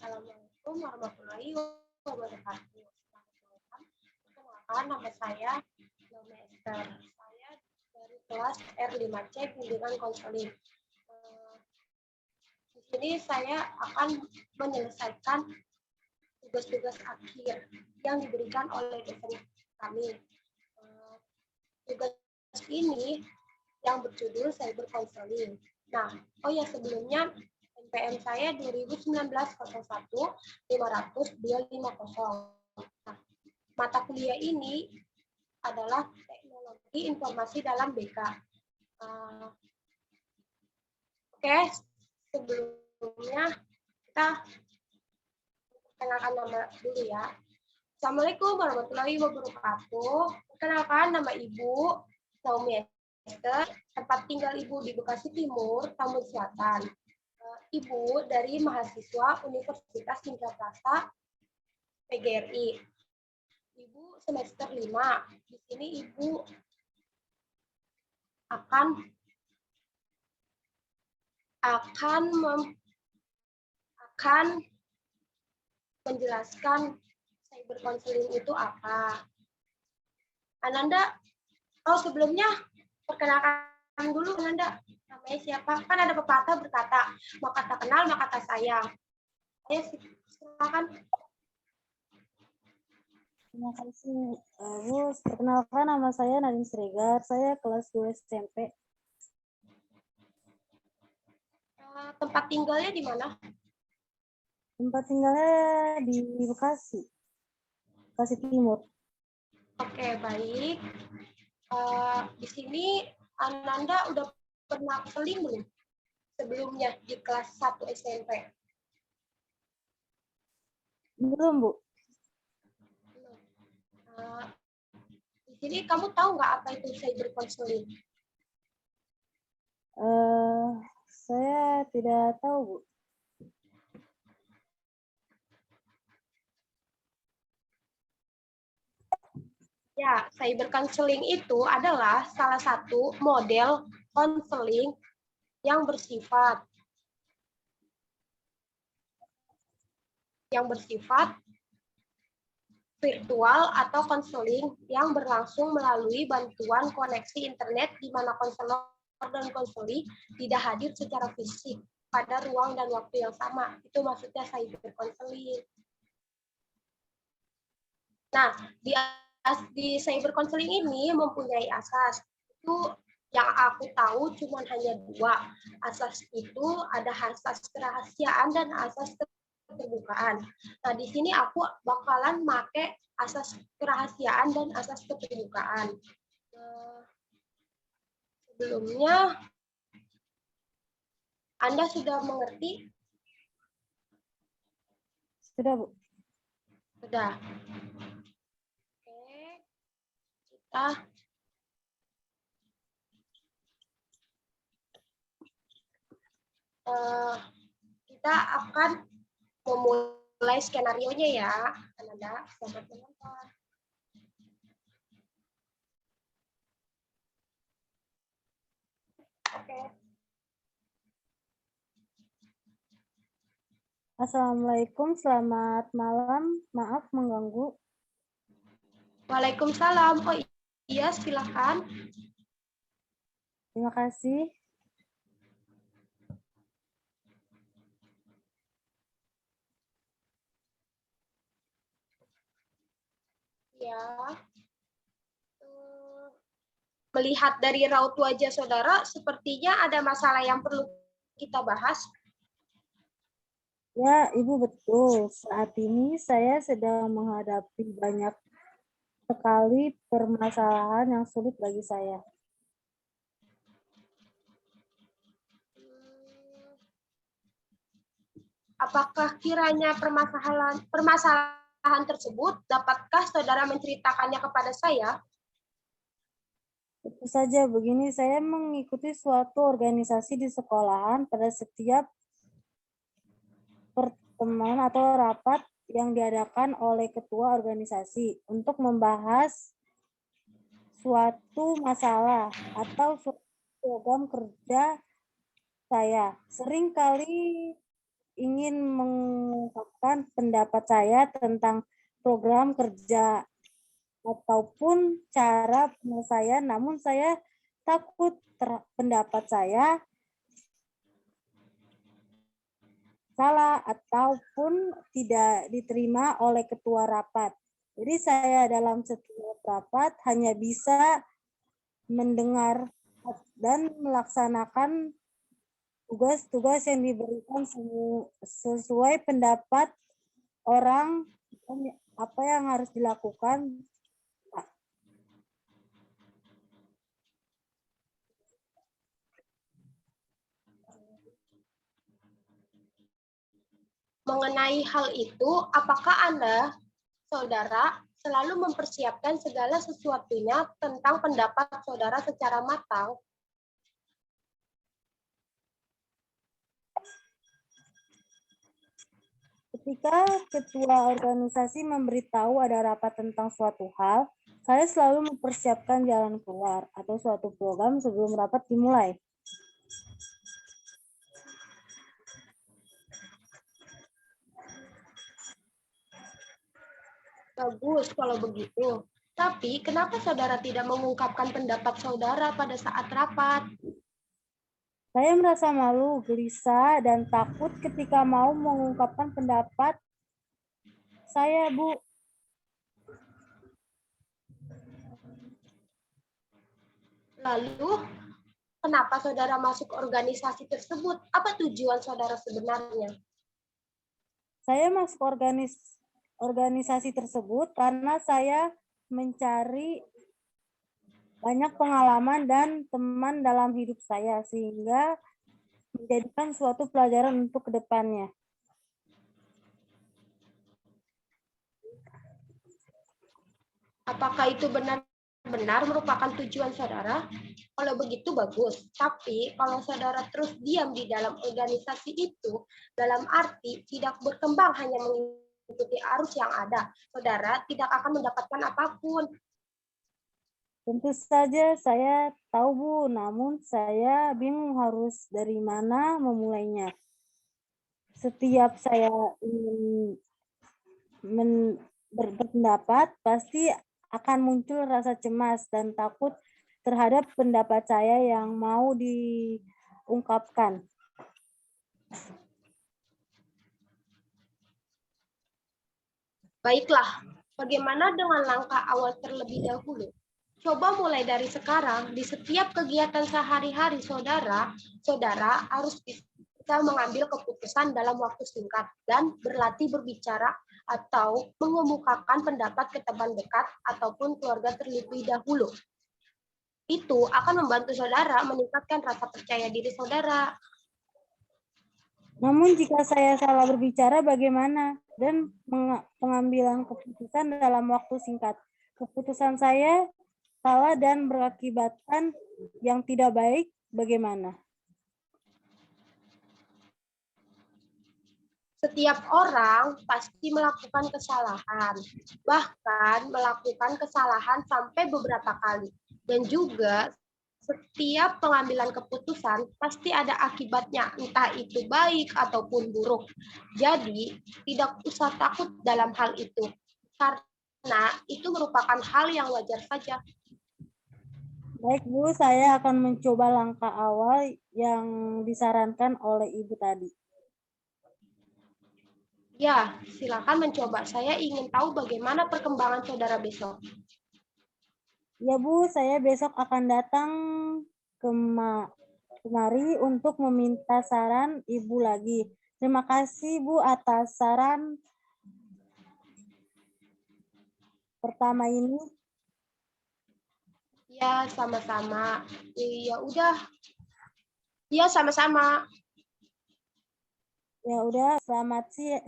Assalamualaikum warahmatullahi wabarakatuh. Perkenalkan, nama saya Naomi Esther. Saya dari kelas R5C Bimbingan Konseling. Di sini saya akan menyelesaikan tugas-tugas akhir yang diberikan oleh dosen kami. Tugas ini yang berjudul Cyber Counseling. Nah, sebelumnya NPM saya 2019-01-500-250. Nah, mata kuliah ini adalah teknologi informasi dalam BK. Oke, sebelumnya kita perkenalkan nama dulu ya. Assalamualaikum warahmatullahi wabarakatuh. Perkenalkan, nama Ibu Naomi Esther, tempat tinggal Ibu di Bekasi Timur, Tambun Selatan. Ibu dari mahasiswa Universitas Indraprasta PGRI. Ibu semester 5. Di sini Ibu akan menjelaskan cyber counseling itu apa. Ananda, sebelumnya perkenalkan dulu Ananda. Namanya siapa? Kan ada pepatah berkata, maka tak kenal, maka tak sayang. Silakan. Terima kasih, Bu. Perkenalkan, nama saya Nadine Sregar. Saya kelas 2 SMP. Tempat tinggalnya di mana? Tempat tinggalnya di Bekasi. Bekasi Timur. Oke, baik. Di sini Ananda udah pernah keling belum? Sebelumnya di kelas 1 SMP? Belum, Bu. Di sini kamu tahu nggak apa itu cyber counseling? Saya tidak tahu, Bu. Ya, cyber counseling itu adalah salah satu model counseling yang bersifat virtual atau konseling yang berlangsung melalui bantuan koneksi internet di mana konselor dan konseli tidak hadir secara fisik pada ruang dan waktu yang sama. Itu maksudnya cyber counseling. Nah, di cyber counseling ini mempunyai asas. Itu yang aku tahu cuma hanya 2. Asas itu ada asas kerahasiaan dan asas keterbukaan. Nah, di sini aku bakalan pakai asas kerahasiaan dan asas keterbukaan. Sebelumnya, Anda sudah mengerti? Sudah, Bu. Sudah. Oke, kita akan memulai skenario-nya ya. Ananda, selamat menonton. Oke. Assalamualaikum, selamat malam. Maaf mengganggu. Waalaikumsalam. Oh iya, silakan. Terima kasih. Ya. Melihat dari raut wajah saudara, sepertinya ada masalah yang perlu kita bahas. Ya, Ibu, betul. Saat ini saya sedang menghadapi banyak sekali permasalahan yang sulit bagi saya. Apakah kiranya permasalahan tersebut dapatkah saudara menceritakannya kepada saya? Tentu saja begini, saya mengikuti suatu organisasi di sekolahan pada setiap pertemuan atau rapat yang diadakan oleh ketua organisasi untuk membahas suatu masalah atau suatu program kerja saya. Seringkali ingin mengungkapkan pendapat saya tentang program kerja ataupun cara penyelesaian, namun saya takut pendapat saya salah ataupun tidak diterima oleh ketua rapat. Jadi saya dalam setiap rapat hanya bisa mendengar dan melaksanakan tugas-tugas yang diberikan sesuai pendapat orang apa yang harus dilakukan. Mengenai hal itu, apakah Anda, saudara, selalu mempersiapkan segala sesuatunya tentang pendapat saudara secara matang? Ketika ketua organisasi memberitahu ada rapat tentang suatu hal, saya selalu mempersiapkan jalan keluar atau suatu program sebelum rapat dimulai. Bagus kalau begitu. Tapi kenapa saudara tidak mengungkapkan pendapat saudara pada saat rapat? Saya merasa malu, gelisah, dan takut ketika mau mengungkapkan pendapat saya, Bu. Lalu, kenapa saudara masuk organisasi tersebut? Apa tujuan saudara sebenarnya? Saya masuk organisasi tersebut karena saya mencari banyak pengalaman dan teman dalam hidup saya, sehingga menjadikan suatu pelajaran untuk kedepannya. Apakah itu benar-benar merupakan tujuan saudara? Kalau begitu bagus. Tapi kalau saudara terus diam di dalam organisasi itu, dalam arti tidak berkembang hanya mengikuti arus yang ada, saudara tidak akan mendapatkan apapun. Tentu saja saya tahu, Bu, namun saya bingung harus dari mana memulainya. Setiap saya ingin berpendapat, pasti akan muncul rasa cemas dan takut terhadap pendapat saya yang mau diungkapkan. Baiklah, bagaimana dengan langkah awal terlebih dahulu? Coba mulai dari sekarang, di setiap kegiatan sehari-hari saudara harus bisa mengambil keputusan dalam waktu singkat dan berlatih berbicara atau mengemukakan pendapat ke teman dekat ataupun keluarga terlebih dahulu. Itu akan membantu saudara meningkatkan rasa percaya diri saudara. Namun jika saya salah berbicara bagaimana? Dan pengambilan keputusan dalam waktu singkat. Keputusan saya salah dan berakibatkan yang tidak baik, bagaimana? Setiap orang pasti melakukan kesalahan, bahkan melakukan kesalahan sampai beberapa kali. Dan juga setiap pengambilan keputusan pasti ada akibatnya, entah itu baik ataupun buruk. Jadi, tidak usah takut dalam hal itu, karena itu merupakan hal yang wajar saja. Baik, Bu, saya akan mencoba langkah awal yang disarankan oleh Ibu tadi. Ya, silakan mencoba. Saya ingin tahu bagaimana perkembangan saudara besok. Ya, Bu, saya besok akan datang kemari untuk meminta saran Ibu lagi. Terima kasih, Bu, atas saran pertama ini. Ya, sama-sama. Ya udah. Ya, sama-sama. Ya udah, selamat malam.